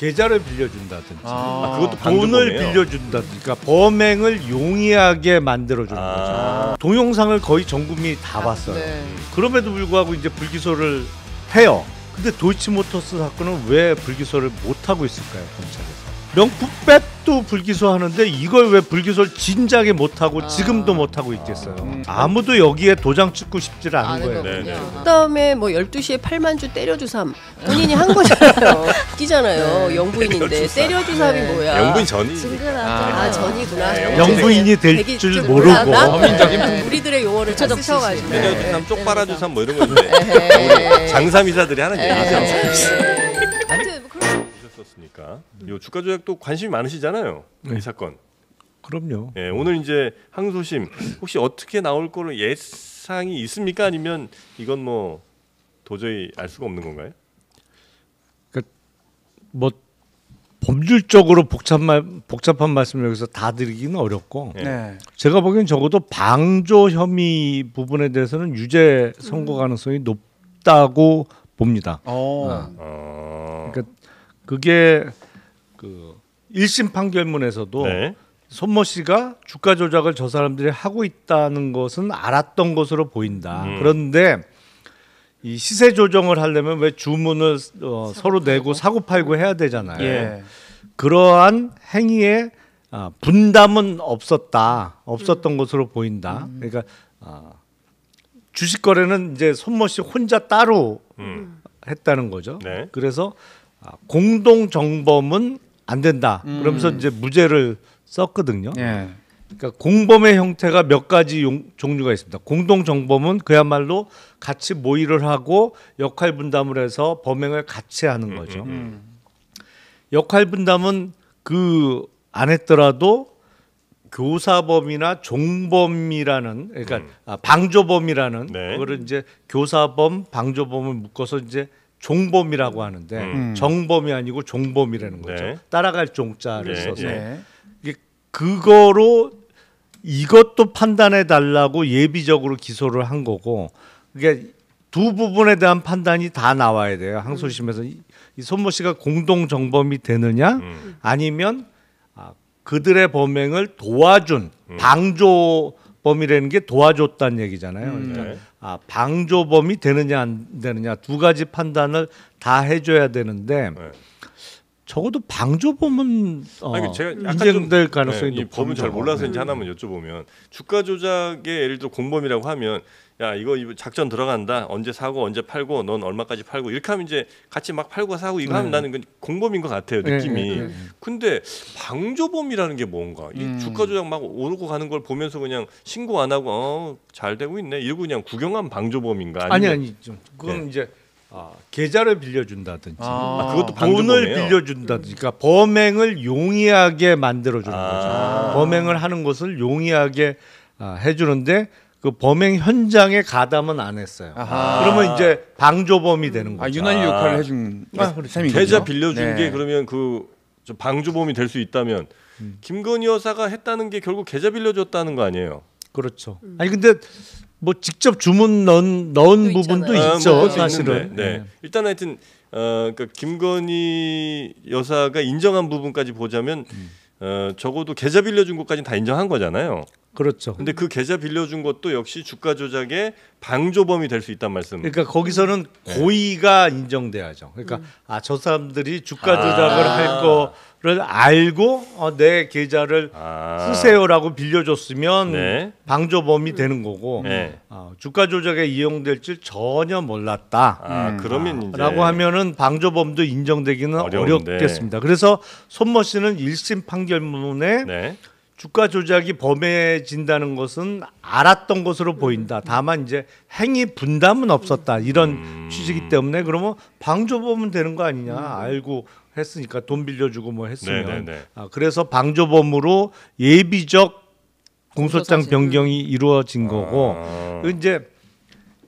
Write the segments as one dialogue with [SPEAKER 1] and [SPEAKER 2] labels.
[SPEAKER 1] 계좌를 빌려준다든지
[SPEAKER 2] 그것도
[SPEAKER 1] 돈을 빌려준다든지 그러니까 범행을 용이하게 만들어주는 거죠. 동영상을 거의 전 국민이 다 봤어요.
[SPEAKER 3] 네.
[SPEAKER 1] 그럼에도 불구하고 이제 불기소를 해요. 근데 도이치모터스 사건은 왜 불기소를 못하고 있을까요, 검찰에서? 명품백도 불기소하는데 이걸 왜 불기소를 진작에 못하고 지금도 못하고 있겠어요. 아무도 여기에 도장 찍고 싶지를 않은 거예요.
[SPEAKER 3] 그다음에 뭐 12시에 8만주 때려주삼 본인이 한 거잖아요. 웃기잖아요. 영부인인데 때려주삼이 뭐야.
[SPEAKER 2] 영부인 전이
[SPEAKER 3] 전이구나.
[SPEAKER 1] 영부인이 될 줄 모르고
[SPEAKER 3] 범인적인 우리들의 용어를 다 쓰셔가지고
[SPEAKER 2] 때려주삼, 쪽빨아주삼 뭐 이런 건데 장삼이사들이 하는 얘기죠. 있었으니까. 요 주가 조작도 관심이 많으시잖아요. 이 사건.
[SPEAKER 1] 그럼요.
[SPEAKER 2] 예, 오늘 이제 항소심 혹시 어떻게 나올 거로 예상이 있습니까? 아니면 이건 뭐 도저히 알 수가 없는 건가요?
[SPEAKER 1] 그러니까 뭐 법률적으로 복잡한 말씀을 여기서 다 드리기는 어렵고 제가 보기엔 적어도 방조 혐의 부분에 대해서는 유죄 선고 가능성이 높다고 봅니다. 그러니까 그게 그 1심 판결문에서도 손모 씨가 주가 조작을 저 사람들이 하고 있다는 것은 알았던 것으로 보인다. 그런데 이 시세 조정을 하려면 왜 주문을 서로 내고 사고 팔고 해야 되잖아요. 그러한 행위에 분담은 없었던 것으로 보인다. 그러니까 주식 거래는 이제 손모 씨 혼자 따로 했다는 거죠. 그래서 공동 정범은 안 된다. 그러면서 이제 무죄를 썼거든요. 그러니까 공범의 형태가 몇 가지 종류가 있습니다. 공동 정범은 그야말로 같이 모의를 하고 역할 분담을 해서 범행을 같이 하는 거죠. 역할 분담은 그 안 했더라도 교사범이나 종범이라는 그러니까 방조범이라는 그거를 이제 교사범, 방조범을 묶어서 이제 종범이라고 하는데 정범이 아니고 종범이라는 거죠. 따라갈 종자를 써서 이게 그거로 이것도 판단해 달라고 예비적으로 기소를 한 거고 그게 두 부분에 대한 판단이 다 나와야 돼요. 항소심에서 이 손모 씨가 공동 정범이 되느냐 아니면 그들의 범행을 도와준 방조범이라는 게 도와줬다는 얘기잖아요. 그러니까 방조범이 되느냐 안 되느냐 두 가지 판단을 다 해줘야 되는데 적어도 방조범은
[SPEAKER 2] 제가
[SPEAKER 1] 인정될 가능성이 높습니다.
[SPEAKER 2] 이 법은 잘 몰라서인지 하나만 여쭤보면 주가 조작의 예를 들어 공범이라고 하면 야 이거 작전 들어간다 언제 사고 언제 팔고 넌 얼마까지 팔고 이렇게 하면 이제 같이 막 팔고 사고 이거 하면 나는 공범인 것 같아요 느낌이. 근데 방조범이라는 게 뭔가 이 주가 조작 막 오르고 가는 걸 보면서 그냥 신고 안 하고 잘 되고 있네 이러고 그냥 구경한 방조범인가?
[SPEAKER 1] 아니 그건 이제 계좌를 빌려준다든지
[SPEAKER 2] 그것도
[SPEAKER 1] 돈을 빌려준다든지 그러니까 범행을 용이하게 만들어주는 거죠. 범행을 하는 것을 용이하게 해주는데 그 범행 현장에 가담은 안 했어요. 그러면 이제 방조범이 되는 거죠.
[SPEAKER 4] 유난히 역할을 해준 셈이군요.
[SPEAKER 2] 계좌 빌려준 게 그러면 그 방조범이 될 수 있다면 김건희 여사가 했다는 게 결국 계좌 빌려줬다는 거 아니에요?
[SPEAKER 1] 그렇죠. 아니 근데 뭐 직접 주문 넣은 부분도 있죠. 사실은.
[SPEAKER 2] 일단 하여튼 그러니까 김건희 여사가 인정한 부분까지 보자면 적어도 계좌 빌려준 것까지는 다 인정한 거잖아요.
[SPEAKER 1] 그렇죠.
[SPEAKER 2] 근데 그 계좌 빌려준 것도 역시 주가 조작의 방조범이 될 수 있단 말씀.
[SPEAKER 1] 그러니까 거기서는 고의가 인정돼야죠. 그러니까 저 사람들이 주가 조작을 할 거를 알고 내 계좌를 쓰세요라고 빌려줬으면 방조범이 되는 거고 주가 조작에 이용될 줄 전혀 몰랐다.
[SPEAKER 2] 그러면 이제
[SPEAKER 1] 라고 하면은 방조범도 인정되기는 어렵겠습니다. 그래서 손모 씨는 1심 판결문에 주가 조작이 범해진다는 것은 알았던 것으로 보인다. 다만 이제 행위 분담은 없었다. 이런 취지이기 때문에 그러면 방조범은 되는 거 아니냐. 알고 했으니까 돈 빌려주고 뭐 했으면. 그래서 방조범으로 예비적 공소장 변경이 이루어진 거고 이제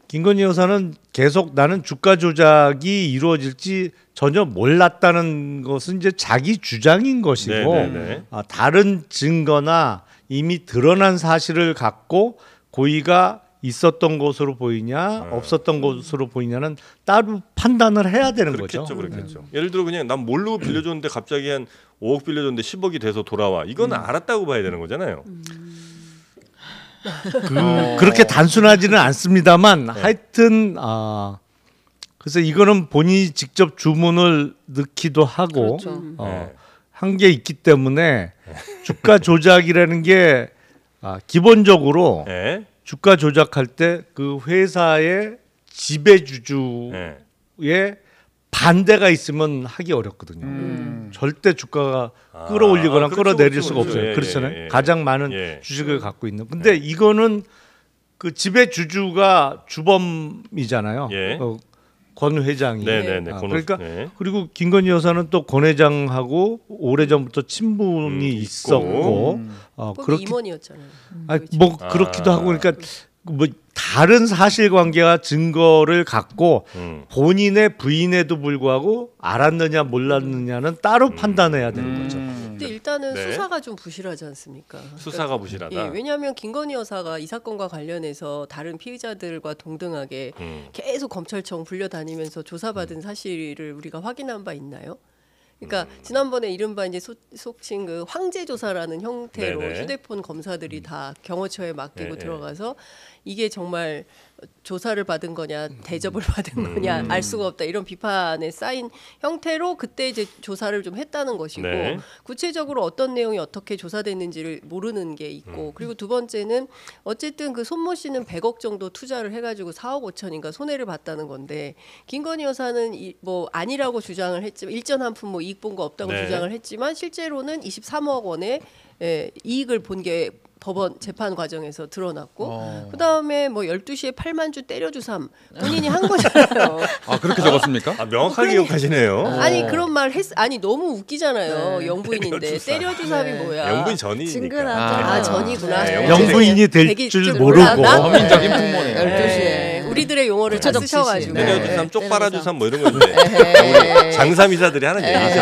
[SPEAKER 1] 김건희 여사는 계속 나는 주가 조작이 이루어질지 전혀 몰랐다는 것은 이제 자기 주장인 것이고 다른 증거나 이미 드러난 사실을 갖고 고의가 있었던 것으로 보이냐 없었던 것으로 보이냐는 따로 판단을 해야 되는
[SPEAKER 2] 그렇겠죠,
[SPEAKER 1] 거죠.
[SPEAKER 2] 그렇겠죠. 예를 들어 그냥 난 모르고 빌려줬는데 갑자기 한 5억 빌려줬는데 10억이 돼서 돌아와. 이건 알았다고 봐야 되는 거잖아요.
[SPEAKER 1] 그렇게 단순하지는 않습니다만 하여튼 그래서 이거는 본인이 직접 주문을 넣기도 하고
[SPEAKER 3] 그렇죠.
[SPEAKER 1] 한 게 있기 때문에 주가 조작이라는 게 기본적으로
[SPEAKER 2] 네.
[SPEAKER 1] 주가 조작할 때 그 회사의 지배주주의
[SPEAKER 2] 네.
[SPEAKER 1] 반대가 있으면 하기 어렵거든요. 절대 주가가 끌어올리거나
[SPEAKER 2] 그렇죠,
[SPEAKER 1] 끌어내릴
[SPEAKER 2] 그렇죠,
[SPEAKER 1] 수가
[SPEAKER 2] 그렇죠.
[SPEAKER 1] 없어요.
[SPEAKER 2] 예,
[SPEAKER 1] 그렇잖아요.
[SPEAKER 2] 예, 예.
[SPEAKER 1] 가장 많은
[SPEAKER 2] 예.
[SPEAKER 1] 주식을 갖고 있는. 근데 이거는 그 지배주주가 주범이잖아요.
[SPEAKER 2] 예.
[SPEAKER 1] 권 회장이.
[SPEAKER 2] 네네네.
[SPEAKER 1] 그러니까 그리고 김건희 여사는 또 권 회장하고 오래전부터 친분이 있었고
[SPEAKER 3] 거기 임원이었잖아요.
[SPEAKER 1] 뭐 그렇기도 하고 그러니까 뭐 다른 사실관계와 증거를 갖고 본인의 부인에도 불구하고 알았느냐 몰랐느냐는 따로 판단해야 되는 거죠.
[SPEAKER 3] 근데 일단은
[SPEAKER 2] 네.
[SPEAKER 3] 수사가 좀 부실하지 않습니까?
[SPEAKER 2] 수사가 부실하다.
[SPEAKER 3] 예, 왜냐하면 김건희 여사가 이 사건과 관련해서 다른 피의자들과 동등하게 계속 검찰청 불려다니면서 조사받은 사실을 우리가 확인한 바 있나요? 그러니까 지난번에 이른바 이제 속칭 그 황제 조사라는 형태로
[SPEAKER 2] 네네.
[SPEAKER 3] 휴대폰 검사들이 다 경호처에 맡기고
[SPEAKER 2] 네네.
[SPEAKER 3] 들어가서 이게 정말 조사를 받은 거냐 대접을 받은 거냐 알 수가 없다 이런 비판에 쌓인 형태로 그때 이제 조사를 좀 했다는 것이고
[SPEAKER 2] 네.
[SPEAKER 3] 구체적으로 어떤 내용이 어떻게 조사됐는지를 모르는 게 있고 그리고 두 번째는 어쨌든 그 손모 씨는 100억 정도 투자를 해가지고 4억 5천인가 손해를 봤다는 건데 김건희 여사는 뭐 아니라고 주장을 했지만 일전 한 푼 뭐 이익 본 거 없다고
[SPEAKER 2] 네.
[SPEAKER 3] 주장을 했지만 실제로는 23억 원의 이익을 본 게 법원 재판 과정에서 드러났고 그다음에 뭐 12시에 8만 주 때려주삼 본인이 한 거잖아요.
[SPEAKER 4] 그렇게 적었습니까?
[SPEAKER 2] 명확하게 기억하시네요.
[SPEAKER 3] 아니 그런 말 아니 너무 웃기잖아요. 영부인인데 때려주삼이 뭐야.
[SPEAKER 2] 영부인 전이니까.
[SPEAKER 3] 친근하잖아요. 전이구나.
[SPEAKER 2] 네,
[SPEAKER 1] 영부인이 될 줄 모르고
[SPEAKER 4] 범인적인 풍모네요.
[SPEAKER 3] 12시에 우리들의 용어를 다 쓰셔가지고
[SPEAKER 2] 때려주삼, 쪽빨아주삼 뭐 이런 건데 장사미사들이 하는 얘기죠.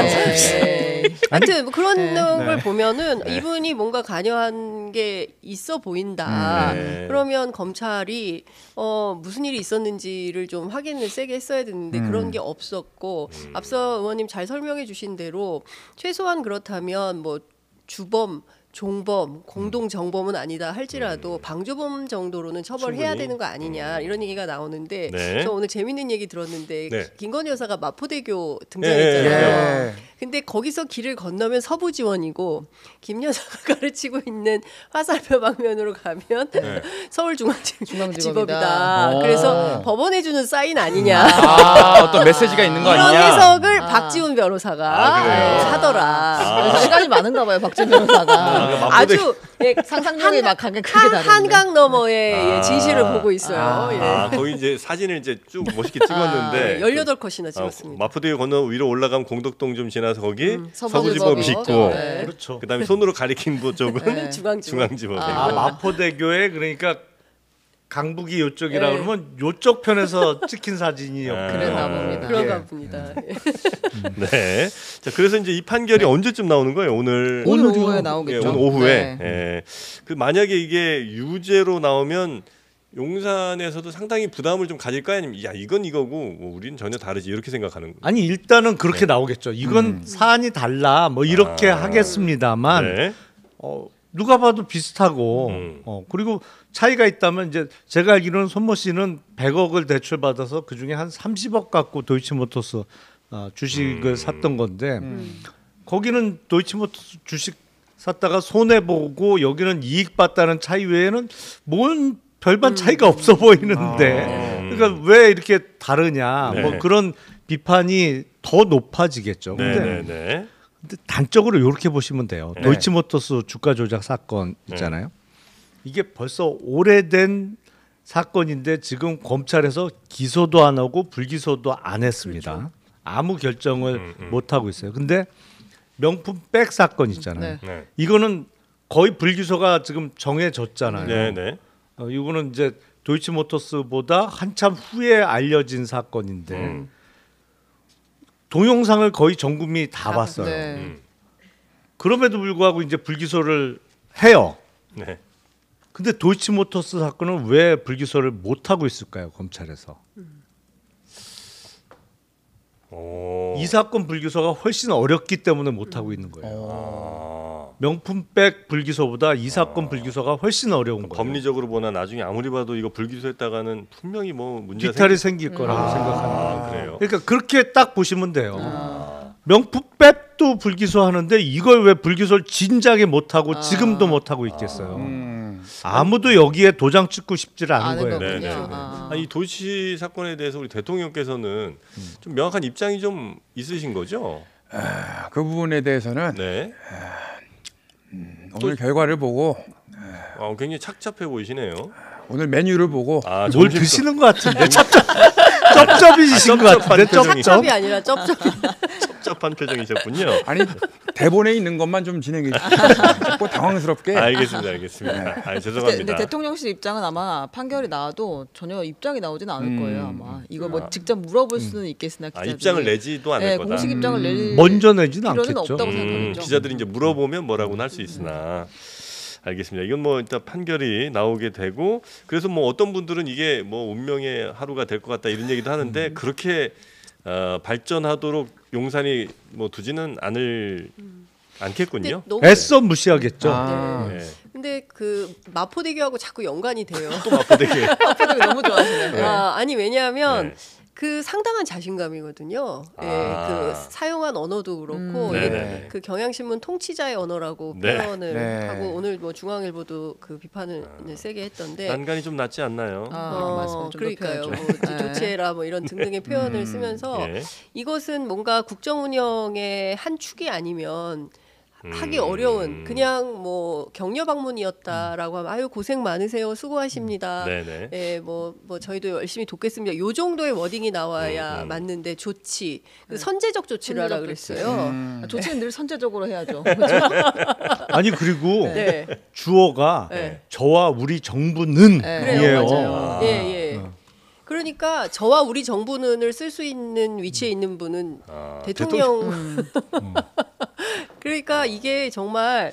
[SPEAKER 3] 하여튼 뭐 그런 걸 보면은 이분이 뭔가 관여한 게 있어 보인다. 그러면 검찰이 무슨 일이 있었는지를 좀 확인을 세게 했어야 되는데 그런 게 없었고 앞서 의원님 잘 설명해 주신 대로 최소한 그렇다면 뭐 주범 종범, 공동 정범은 아니다 할지라도 방조범 정도로는 처벌해야
[SPEAKER 2] 충분히.
[SPEAKER 3] 되는 거 아니냐 이런 얘기가 나오는데
[SPEAKER 2] 네.
[SPEAKER 3] 저 오늘 재밌는 얘기 들었는데
[SPEAKER 2] 네.
[SPEAKER 3] 김건희 여사가 마포대교 등장했잖아요.
[SPEAKER 4] 네.
[SPEAKER 3] 근데 거기서 길을 건너면 서부지원이고 김 여사가 가르치고 있는 화살표 방면으로 가면 서울중앙지법이다. 그래서 법원에 주는 사인 아니냐.
[SPEAKER 4] 어떤 메시지가 있는 거
[SPEAKER 3] 이런
[SPEAKER 4] 아니냐?
[SPEAKER 3] 해석을 박지훈 변호사가
[SPEAKER 2] 그래요?
[SPEAKER 3] 하더라.
[SPEAKER 5] 시간이 많은가 봐요, 박진 변호사가.
[SPEAKER 3] 아주
[SPEAKER 5] 상상력이 막 크게 다른데.
[SPEAKER 3] 한강 너머의 진실을 보고 있어요. 예.
[SPEAKER 2] 거기 이제 사진을 이제 쭉 멋있게 찍었는데
[SPEAKER 3] 18컷이나 찍었습니다.
[SPEAKER 2] 마포대교 건너 위로 올라가면 공덕동 좀 지나서 거기
[SPEAKER 3] 서부지법이
[SPEAKER 2] 서부지법이 있고
[SPEAKER 3] 네.
[SPEAKER 1] 그렇죠.
[SPEAKER 2] 그다음에 손으로 가리킨 부 쪽은
[SPEAKER 3] 중앙지법.
[SPEAKER 2] 중앙지법이고
[SPEAKER 1] 마포대교에 그러니까 강북이 요쪽이라 그러면 요쪽 편에서 찍힌 사진이었고
[SPEAKER 5] 그랬나 봅니다.
[SPEAKER 3] 그런가 봅니다.
[SPEAKER 2] 네. 자, 그래서 이제 이 판결이 언제쯤 나오는 거예요? 오늘
[SPEAKER 5] 오늘 오후에 나오겠죠.
[SPEAKER 2] 오늘 오후에.
[SPEAKER 5] 네.
[SPEAKER 2] 예. 그 만약에 이게 유죄로 나오면 용산에서도 상당히 부담을 좀 가질까 아니면 야 이건 이거고 뭐 우리는 전혀 다르지 이렇게 생각하는 거예요.
[SPEAKER 1] 아니 일단은 그렇게 나오겠죠. 이건 사안이 달라 뭐 이렇게 하겠습니다만
[SPEAKER 2] 네.
[SPEAKER 1] 누가 봐도 비슷하고 그리고 차이가 있다면 이제 제가 알기로는 손모 씨는 100억을 대출받아서 그중에 한 30억 갖고 도이치모터스 주식을 샀던 건데 거기는 도이치모터스 주식 샀다가 손해 보고 여기는 이익 봤다는 차이 외에는 뭔 별반 차이가 없어 보이는데 그러니까 왜 이렇게 다르냐
[SPEAKER 2] 네.
[SPEAKER 1] 뭐 그런 비판이 더 높아지겠죠. 근데
[SPEAKER 2] 네.
[SPEAKER 1] 단적으로 이렇게 보시면 돼요.
[SPEAKER 2] 네.
[SPEAKER 1] 도이치모터스 주가 조작 사건 있잖아요. 이게 벌써 오래된 사건인데 지금 검찰에서 기소도 안 하고 불기소도 안 했습니다.
[SPEAKER 3] 그렇죠.
[SPEAKER 1] 아무 결정을 못 하고 있어요. 근데 명품 백 사건 있잖아요.
[SPEAKER 5] 네.
[SPEAKER 2] 네.
[SPEAKER 1] 이거는 거의 불기소가 지금 정해졌잖아요.
[SPEAKER 2] 네, 네.
[SPEAKER 1] 이거는 이제 도이치모터스보다 한참 후에 알려진 사건인데 동영상을 거의 전 국민이 다 봤어요.
[SPEAKER 5] 네.
[SPEAKER 1] 그럼에도 불구하고 이제 불기소를 해요.
[SPEAKER 2] 네.
[SPEAKER 1] 근데 도이치모터스 사건은 왜 불기소를 못 하고 있을까요, 검찰에서? 이 사건 불기소가 훨씬 어렵기 때문에 못 하고 있는 거예요. 명품백 불기소보다 이 사건 불기소가 훨씬 어려운 거예요.
[SPEAKER 2] 법리적으로 보나 나중에 아무리 봐도 이거 불기소했다가는 분명히 뭐 문제가
[SPEAKER 1] 뒤탈이 생길 거라고 생각합니다.
[SPEAKER 2] 아, 그래요.
[SPEAKER 1] 그러니까 그렇게 딱 보시면 돼요. 명품백도 불기소하는데 이걸 왜 불기소를 진작에 못 하고 지금도 못 하고 있겠어요. 아무도 여기에 도장 찍고 싶지를 않은
[SPEAKER 5] 아는
[SPEAKER 1] 거예요.
[SPEAKER 5] 거군요.
[SPEAKER 2] 네네.
[SPEAKER 5] 아.
[SPEAKER 2] 이 도이치 사건에 대해서 우리 대통령께서는 좀 명확한 입장이 좀 있으신 거죠?
[SPEAKER 6] 그 부분에 대해서는
[SPEAKER 2] 네.
[SPEAKER 6] 오늘 결과를 보고
[SPEAKER 2] 굉장히 착잡해 보이시네요.
[SPEAKER 6] 오늘 메뉴를 보고
[SPEAKER 2] 아,
[SPEAKER 1] 뭘
[SPEAKER 2] 점심
[SPEAKER 1] 드시는 것 같은데 쩝쩝이신 것 같은데 쩝쩝.
[SPEAKER 3] 첩이 아니라 쩝쩝.
[SPEAKER 2] 섭섭한 표정이셨군요.
[SPEAKER 6] 아니 대본에 있는 것만 좀 진행해 주시고 자꾸 당황스럽게
[SPEAKER 2] 알겠습니다. 아, 죄송합니다.
[SPEAKER 5] 근데 대통령실 입장은 아마 판결이 나와도 전혀 입장이 나오진 않을 거예요. 아마 이거 뭐 직접 물어볼 수는 있겠으나 기자들이.
[SPEAKER 2] 입장을 내지도 않을
[SPEAKER 5] 네,
[SPEAKER 2] 거다.
[SPEAKER 5] 공식 입장을 낼
[SPEAKER 1] 먼저 내지는
[SPEAKER 5] 필요는
[SPEAKER 1] 않겠죠.
[SPEAKER 5] 없다고 생각하죠.
[SPEAKER 2] 기자들이 이제 물어보면 뭐라고는 할 수 있으나 알겠습니다. 이건 뭐 일단 판결이 나오게 되고 그래서 뭐 어떤 분들은 이게 뭐 운명의 하루가 될 것 같다 이런 얘기도 하는데 그렇게 발전하도록 용산이 뭐 두지는 않겠군요.
[SPEAKER 3] 너무
[SPEAKER 1] 애써 무시하겠죠.
[SPEAKER 2] 네.
[SPEAKER 3] 근데 그 마포대교하고 자꾸 연관이 돼요.
[SPEAKER 2] 또 마포대교.
[SPEAKER 5] 마포대교 너무 좋아하시네요.
[SPEAKER 3] 아니 왜냐하면
[SPEAKER 2] 네.
[SPEAKER 3] 그 상당한 자신감이거든요. 예,
[SPEAKER 2] 아.
[SPEAKER 3] 그 사용한 언어도 그렇고
[SPEAKER 2] 네네.
[SPEAKER 3] 이게 그 경향신문 통치자의 언어라고
[SPEAKER 2] 네.
[SPEAKER 3] 표현을
[SPEAKER 6] 네.
[SPEAKER 3] 하고 오늘 뭐 중앙일보도 그 비판을 세게 했던데.
[SPEAKER 2] 난간이 좀 낫지 않나요?
[SPEAKER 5] 맞습니다. 좀
[SPEAKER 3] 그러니까요.
[SPEAKER 5] 높여야죠.
[SPEAKER 3] 뭐 조치해라 뭐 이런 등등의 표현을 쓰면서
[SPEAKER 2] 예.
[SPEAKER 3] 이것은 뭔가 국정 운영의 한 축이 아니면 하기 어려운 그냥 뭐 격려 방문이었다라고 하면 아유 고생 많으세요 수고하십니다.
[SPEAKER 2] 네네.
[SPEAKER 3] 예, 뭐 저희도 열심히 돕겠습니다. 요 정도의 워딩이 나와야 맞는데 조치, 그 선제적 조치를 하라
[SPEAKER 5] 선제적
[SPEAKER 3] 그랬어요.
[SPEAKER 5] 조치는 늘 선제적으로 해야죠.
[SPEAKER 1] 아니 그리고
[SPEAKER 3] 네,
[SPEAKER 1] 주어가
[SPEAKER 3] 네.
[SPEAKER 1] 저와 우리 정부는
[SPEAKER 5] 네.
[SPEAKER 3] 그래요,
[SPEAKER 1] 이에요.
[SPEAKER 3] 맞아요. 예. 그러니까 저와 우리 정부는을 쓸 수 있는 위치에 있는 분은 대통령. 그러니까 이게 정말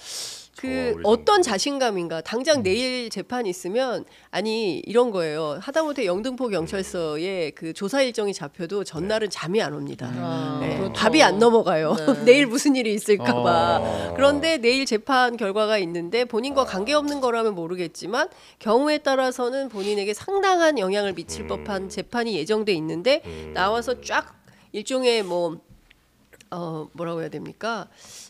[SPEAKER 3] 그
[SPEAKER 2] 우리
[SPEAKER 3] 어떤 자신감인가. 당장 내일 재판이 있으면 아니 이런 거예요. 하다못해 영등포 경찰서에 그 조사 일정이 잡혀도 전날은 잠이 안 옵니다. 네,
[SPEAKER 5] 그렇죠.
[SPEAKER 3] 밥이 안 넘어가요.
[SPEAKER 5] 네.
[SPEAKER 3] 내일 무슨 일이 있을까봐. 그런데 내일 재판 결과가 있는데 본인과 관계없는 거라면 모르겠지만 경우에 따라서는 본인에게 상당한 영향을 미칠 법한 재판이 예정돼 있는데 나와서 쫙 일종의 뭐 뭐라고 해야 됩니까?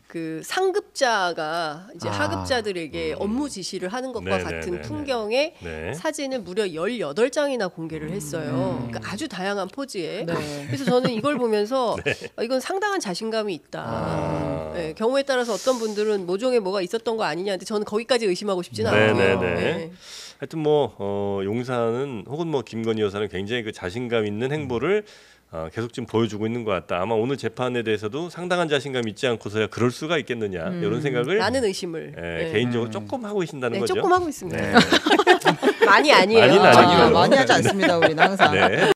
[SPEAKER 3] 그 상급자가 이제 하급자들에게 업무 지시를 하는 것과
[SPEAKER 2] 네네네네.
[SPEAKER 3] 같은 풍경의
[SPEAKER 2] 네.
[SPEAKER 3] 사진을 무려 18장이나 공개를 했어요. 그러니까 아주 다양한 포즈에.
[SPEAKER 5] 네.
[SPEAKER 3] 그래서 저는 이걸 보면서 이건 상당한 자신감이 있다. 네, 경우에 따라서 어떤 분들은 모종에 뭐가 있었던 거 아니냐는데 저는 거기까지 의심하고 싶지는 않고요.
[SPEAKER 2] 네네네. 하여튼 뭐 용산은 혹은 뭐 김건희 여사는 굉장히 그 자신감 있는 행보를 계속 지금 보여주고 있는 것 같다. 아마 오늘 재판에 대해서도 상당한 자신감 있지 않고서야 그럴 수가 있겠느냐 이런 생각을
[SPEAKER 3] 라는 의심을 네.
[SPEAKER 2] 개인적으로 조금 하고 계신다는
[SPEAKER 3] 네,
[SPEAKER 2] 거죠.
[SPEAKER 3] 조금 하고 있습니다.
[SPEAKER 2] 네.
[SPEAKER 3] 많이 아니에요.
[SPEAKER 2] 많이는 아니고요.
[SPEAKER 5] 많이 하지 않습니다. 우리는 항상.
[SPEAKER 2] 네.